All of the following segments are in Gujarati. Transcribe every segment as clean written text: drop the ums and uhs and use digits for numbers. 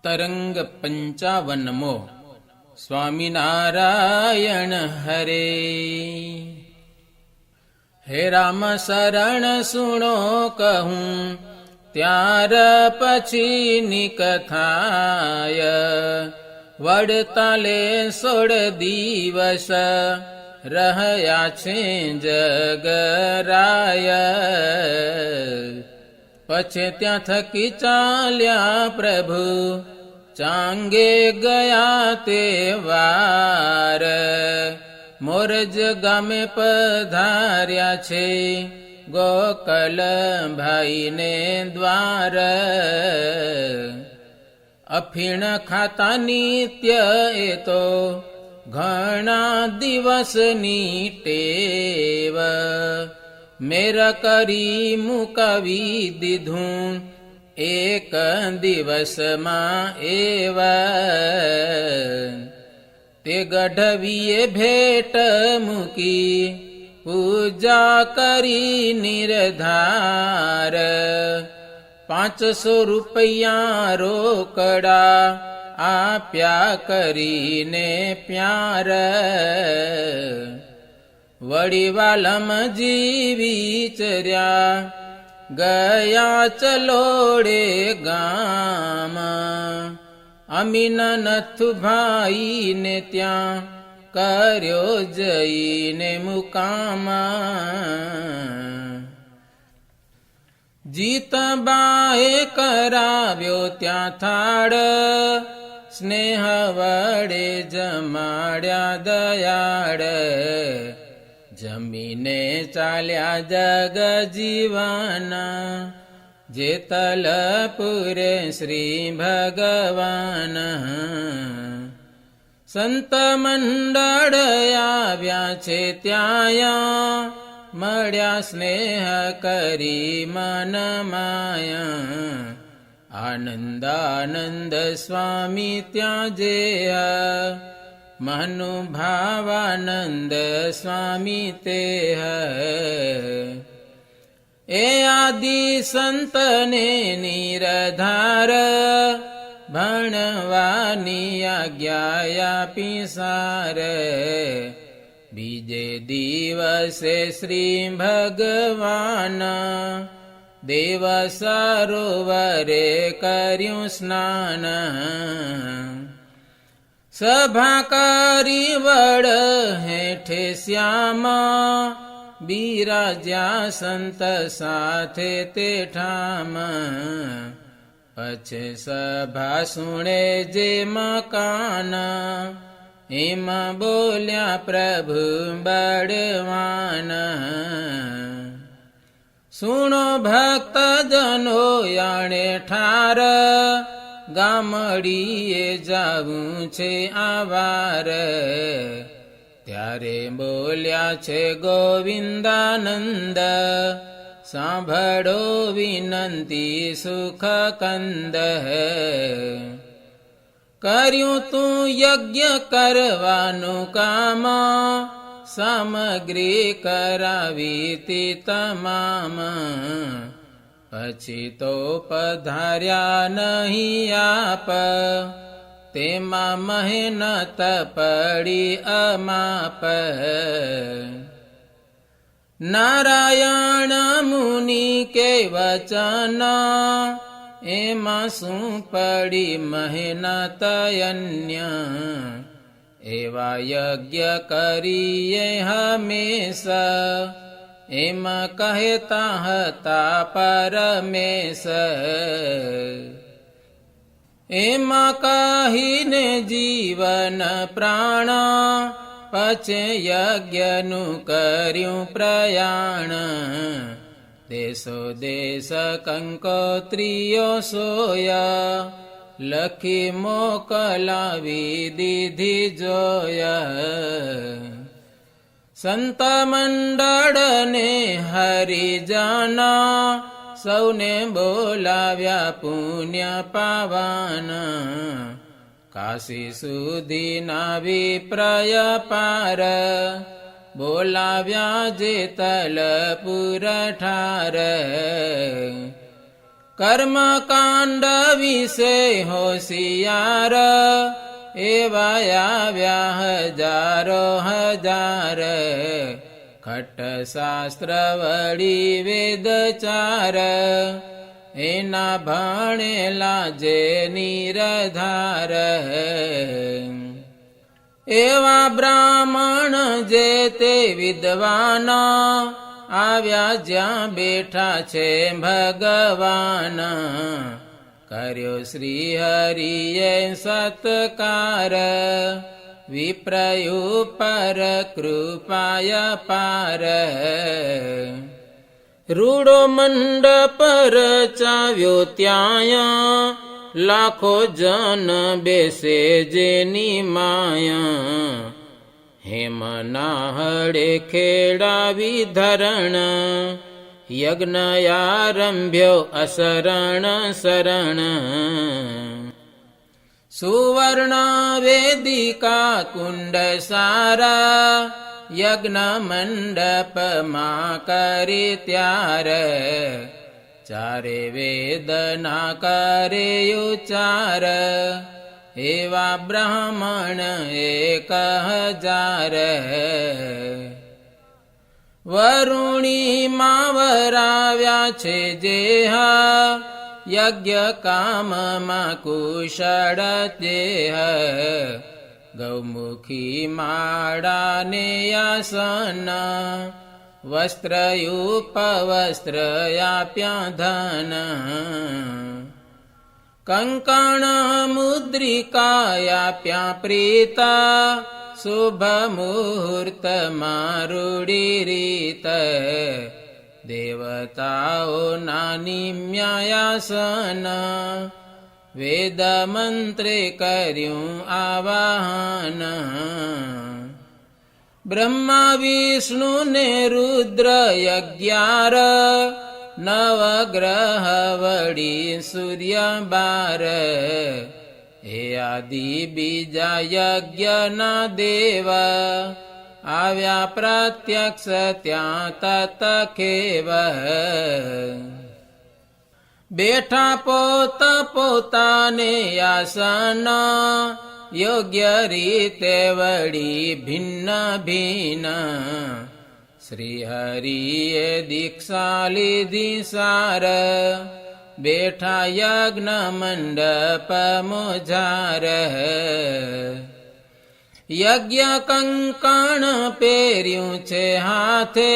તરંગ 55મો સ્વામિનારાયણ હરે. હે રામ શરણ સુણો કહું ત્યાર પછીની કથાય, વડતાલે 16 દિવસ રહ્યા છે જગરાય. પછી ત્યાં થકી ચાલ્યા પ્રભુ ચાંગે ગયા તે વાર, મોરજ ગામે પધાર્યા છે ગોકલ ભાઈને દ્વાર. અફીણ ખાતા નિત્ય એ તો ઘણા દિવસની ટેવ, મેર કરી મુકાવી દીધું એક દિવસમાં એવા. તે ગઢવીએ ભેટ મૂકી પૂજા કરી નિર્ધાર, 500 રૂપિયા રોકડા આપ્યા કરીને પ્યાર. વળી વાલમજી વિચર્યા ગયા ચલોડે ગામ, અમીન નથુભાઈને ત્યાં કર્યો જઈને મુકામ. જીતબાએ કરાવ્યો ત્યાં થાળ, સ્નેહ વડે જમાડ્યા દયાળ. જમીને ચાલ્યા જગ જીવન, જેતલપુરે શ્રી ભગવાન. સંત મંડળ આવ્યા છે ત્યાં, મળ્યા સ્નેહ કરી મન માયા. આનંદાનંદ સ્વામી ત્યાં જે મહાનુભાવાનંદ સ્વામી તે. એ આદિ સંતને નિરધાર, ભણવાની આજ્ઞા આપી સાર. બીજે દિવસે શ્રી ભગવાન દેવ સરોવરે કર્યું સ્નાન. સભા કરી વડ હેઠે શ્યામા, બિરાજ્યા સંત સાથે તે ઠામ. પછી સભા સુણે જે મકાન, એમાં બોલ્યા પ્રભુ બળવાન. સુણો ભક્ત જનો યાણે ઠાર, ગામડીએ જાવું છે આવાર. ત્યારે બોલ્યા છે ગોવિંદાનંદ, સાંભળો વિનંતી સુખ કંદ. કર્યું તું યજ્ઞ કરવાનું કામ, સામગ્રી કરાવી તી તમામ. પછી તો પધાર્યા નહીં આપ, તેમાં મહેનત પડી અમાપ. નારાયણ મુનિ કે વચન, એમાં શું પડી મહેનત અન્ય. એવા યજ્ઞ કરીએ હંમેશા, એમાં કહેતા હતા પરમેશ. એમાં કહીને જીવન પ્રાણ, પછે યજ્ઞનું કર્યું પ્રયાણ. દેશો દેશ કંકોત્રીઓ સોયા, લખી મોકલાવી દીધી જોયા. સંત મંડળને હરિજના, સૌને બોલાવ્યા પુણ્ય પાવન. કાશી સુધીના વિપ્રય પાર, બોલાવ્યા જેતલપુર ઠાર. કર્મકાંડ વિશે હોશિયાર એવા આવ્યા હજારો હજાર, ખટ્ટશાસ્ત્ર વળી વેદચાર, એના ભણેલા જે નિરધાર. એવા બ્રાહ્મણ જે તે વિદ્વાન, આવ્યા જ્યાં બેઠા છે ભગવાન, કર્યો શ્રી હરિએ સત્કાર, વિપ્રયુ પર કૃપાય પાર. રૂડો મંડપ રચાવ્યો ત્યાં, લાખો જન બેસે જેની માયા, હેમના હળે ખેડાવી ધરણ, યજ્ઞ આરંભ્યો અસરણ શરણ. સુવર્ણ વેદિકા કુંડ સારા, યજ્ઞ મંડપમાં કરી ત્યાર, ચારે વેદના કરે ઉચ્ચાર, એવા બ્રાહ્મણ 1000. વરુણીમાં વરાવ્યા છે જેહ, યજ્ઞ કામમાં કુશળ દેહ, ગૌમુખી માળાને આસન, વસ્ત્રયુપવસ્ત્ર આપ્યા ધન, કંકણ મુદ્રિકા આપ્યા પ્રીતા, શુભ મુહૂર્તમાં રૂડી રીત, દેવતાઓના નિમ્યાસન, વેદ મંત્રે કર્યું આવાહન. બ્રહ્મા વિષ્ણુ ને રુદ્ર 11, નવગ્રહ વળી સૂર્ય 12, હે આદિ બીજા યજ્ઞના દેવ, આવ્યા પ્રત્યક્ષ ત્યાં તત ખેવ. બેઠા પોત પોતાને આસન, યોગ્ય રીતે વળી ભિન્ન ભિન્ન, શ્રી હરિએ દીક્ષા લીધી સાર, બેઠા યજ્ઞ મંડપ મોજાર. યજ્ઞ કંકણ પહેર્યું છે હાથે,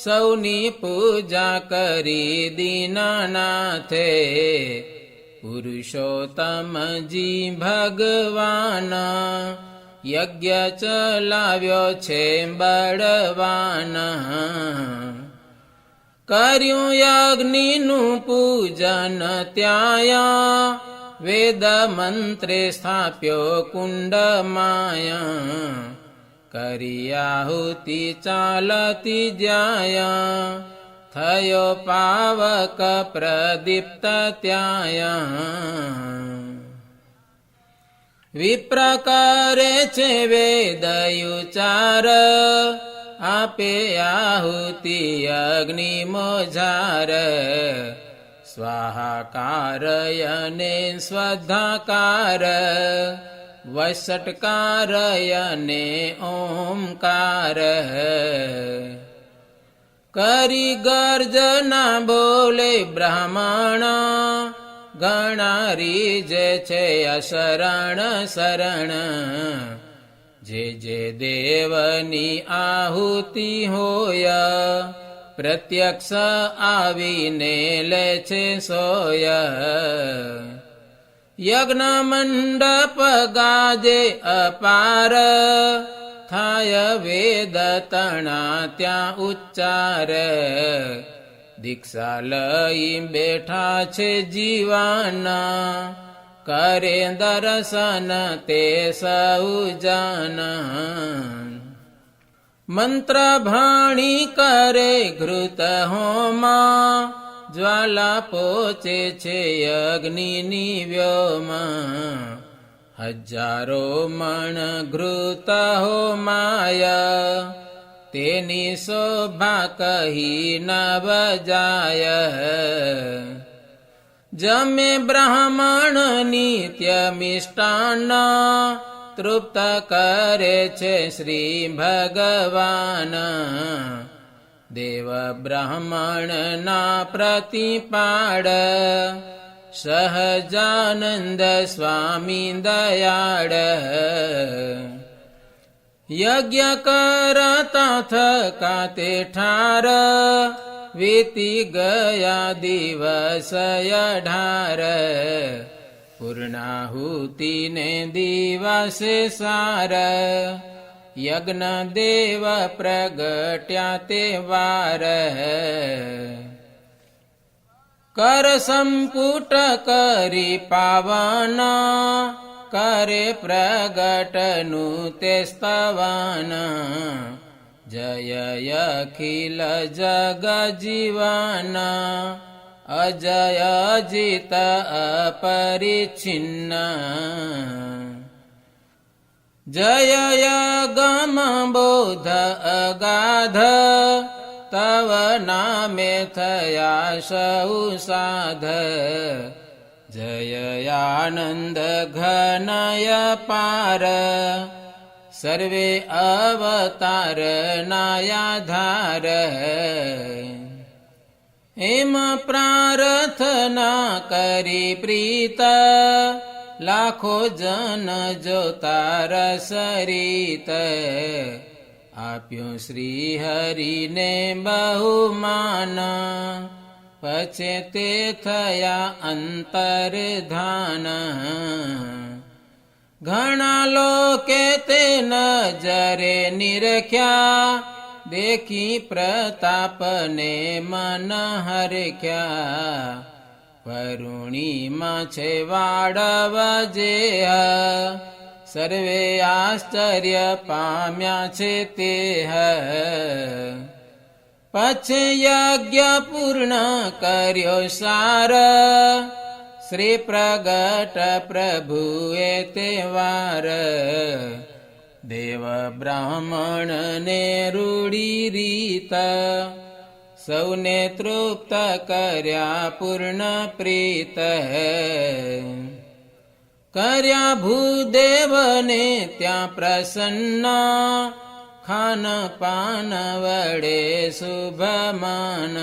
સૌની પૂજા કરી દીનાનાથે, પુરુષોત્તમજી ભગવાન, યજ્ઞ ચલાવ્યો છે બળવાન. કર્યું યજ્ઞનું પૂજન ત્યાં, વેદ મંત્રે સ્થાપ્યો કુંડ માયા, કરી આહુતિ ચાલતી જાય, થયો પાવક પ્રદીપ્ત ત્યાં. વિપ્ર કરે છે વેદયુચાર, આપે આહુતિ અગ્નિ મોજાર, સ્વાહાકાર અને સ્વધાકાર, વસટકાર અને ઓમકાર. કરી ગર્જના બોલે બ્રાહ્મણ, ગણારી જે છે અશરણ શરણ, જે જે દેવની આહુતિ હોય, પ્રત્યક્ષ આવીને લે છે સોય. યજ્ઞ મંડપ ગાજે અપાર, થાય વેદ તણા ત્યાં ઉચ્ચાર, દીક્ષા લઈ બેઠા છે જીવાના, કરે દર્શન તે સૌ જન. મંત્ર ભાણી કરે ઘૃત હોમા, જ્વાલા પોચે છે અગ્નિની વ્યોમા, હજારો મણ ઘૃત હોમાય, તેની શોભા કહી ન બજાય. જમે બ્રાહ્મણ નિત્ય મિષ્ટાન્ન, તૃપ્ત કરે છે શ્રી ભગવાન. દેવ બ્રાહ્મણના પ્રતિપાળ, સહજાનંદ સ્વામી દયાળ. યજ્ઞ કરતા થકાતે ઠાર, વીતી ગયા દિવસ 18. પૂર્ણાહુતિને દિવસે સાર, યજ્ઞ દેવ પ્રગટ્યા તે વાર. કર સંપુટ કરી પાવન, કરે પ્રગટનું તે સ્તવન. જય અખિલ જગ જીવન, અજય અજિત અપરિચ્છિન્ન. જય ગમ બોધ અગાધ, તવ નામે થયા સૌ સાધ. જય આનંદ ઘનય પાર, સર્વે અવતાર નાયાધાર. એમ પ્રાર્થના કરી પ્રીત, લાખો જન જોતા રસરીત. આપ્યું શ્રી હરિને બહુમાન, પછી તે થયા અંતર્ધાન. ઘણા લોકે તે નજરે નિરખ્યા, દેખી પ્રતાપને મન હરખ્યા. વરુણીમાં છે વાડવ જેહ, સર્વે આશ્ચર્ય પામ્યા છે તે. પછી યજ્ઞ પૂર્ણ કર્યો સાર, શ્રી પ્રગટ પ્રભુએ તે વાર. દેવ બ્રાહ્મણ ને રૂડી રીત, સૌને તૃપ્ત કર્યા પૂર્ણ પ્રીત. કર્યા ભૂદેવને ત્યાં પ્રસન્ન, ખાન પાન વડે શુભમાન.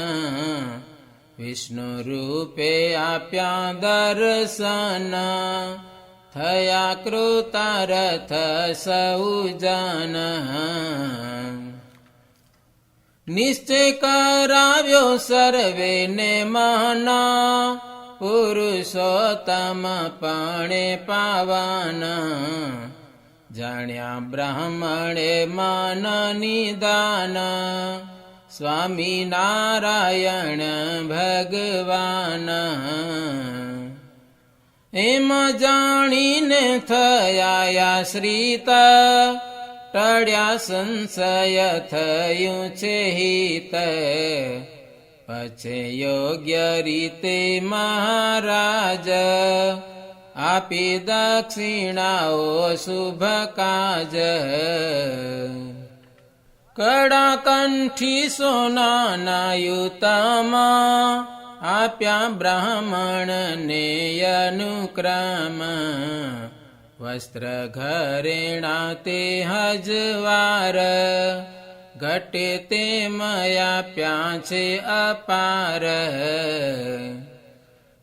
વિષ્ણુ રૂપે આપ્યા દર્શન, થયા કૃતારથ સૌ જન. નિશ્ચય કરાવ્યો સર્વેને મન, પુરુષોત્તમ પણે પાવન. જાણ્યા બ્રાહ્મણે મન નિદાન, સ્વામી નારાયણ ભગવાન. એમ જાણીને થયા આશ્રિત, ટળ્યા સંશય થયું છે હિત. પછી યોગ્ય રીતે મહારાજ, આપી દક્ષિણાઓ શુભ કાજ. કડાકંઠી સોનાના યુતમાં, આપ્યા બ્રાહ્મણને અનુક્રમ. વસ્ત્ર ઘરેણા તે હજવાર, ઘટે તે આપ્યા છે અપાર.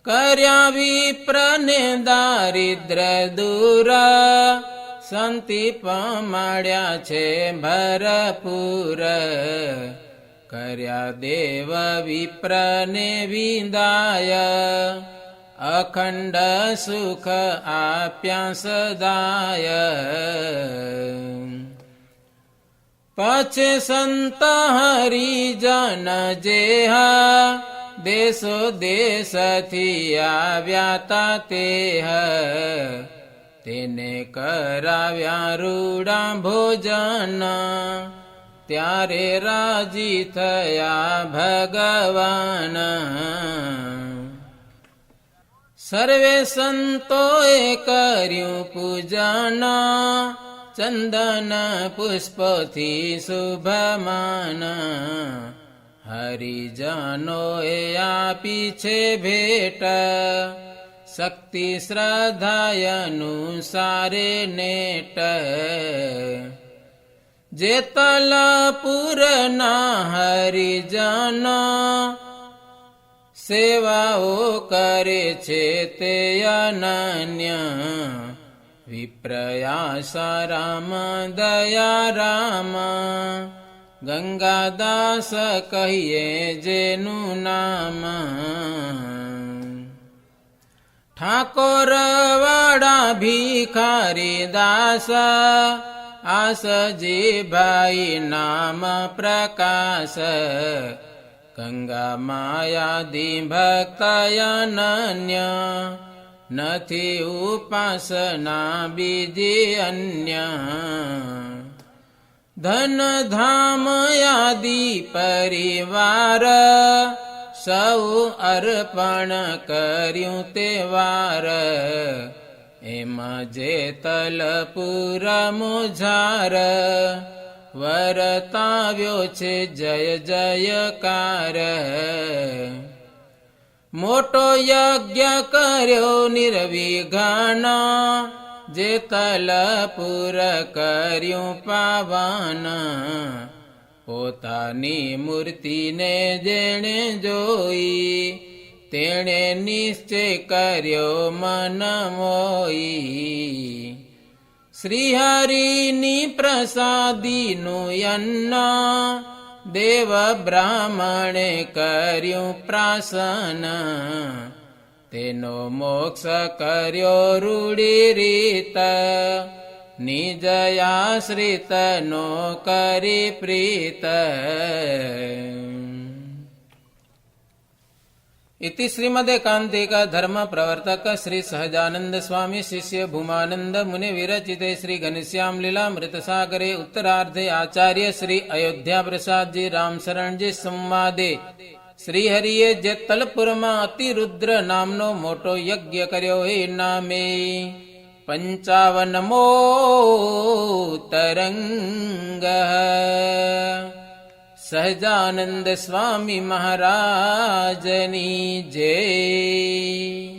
કર્યા વિપ્રને દારિદ્ર દૂર, સંતિપ મળ્યા છે ભરપૂર. કર્યા દેવ વિપ્રને વિદાય, અખંડ સુખ આપ્યા સદાય. પછી સંત હરિજન જેહ, દેશો દેશથી આવ્યા તા તેહ. તેને કરાવ્યા રૂડા ભોજન, ત્યારે રાજી થયા ભગવાન. સર્વે સંતોએ કર્યું પૂજન, ચંદન પુષ્પથી શુભમાન. હરિજનોએ આપી છે ભેટ, શક્તિ શ્રદ્ધા અનુસારે નેટ. જેતલપુરના હરિજનો સેવાઓ કરે છે તે અનન્ય, વિપ્રયાસારામ દયારામ, ગંગાદાસ કહીએ જેનું નામ. ઠાકોર વડા ભિખારી દાસ, આસજી ભાઈ નામ પ્રકાશ, ગંગા માયાદિ ભક્ત અનન્ય, નથી ઉપાસના બીજી અન્ય. ધન ધામ યાદિ પરિવાર, સૌ અર્પણ કર્યું તે વાર, એમાં જેતલપુર મુઝાર, વર્તાવ્યો છે જય જયકાર. મોટો યજ્ઞ કર્યો નિર્વિઘ્ન, જેતલપુર કર્યું પાવન, પોતાની મૂર્તિને જેણે જોઈ, તેણે નિશ્ચય કર્યો મન મોઈ. શ્રીહરિની પ્રસાદીનું અન્ન, દેવ બ્રાહ્મણે કર્યું પ્રાસન, તેનો મોક્ષ કર્યો રૂઢી રીત, નિજ આશ્રિત નો કરી પ્રીત. इति श्रीमदेकान्तिक धर्म प्रवर्तक श्री सहजानंद स्वामी शिष्य भूमानंद मुनि विरचिते श्री घनश्याम लीलामृत सागरे उत्तरार्धे आचार्य श्री अयोध्या प्रसाद जी राम शरण जी संवादे श्री हरिये जेतलपुरमा अतिरुद्र नामनो मोटो यज्ञ कर्यो हे नामे 55मो तरंग. સહજાનંદ સ્વામી મહારાજની જય.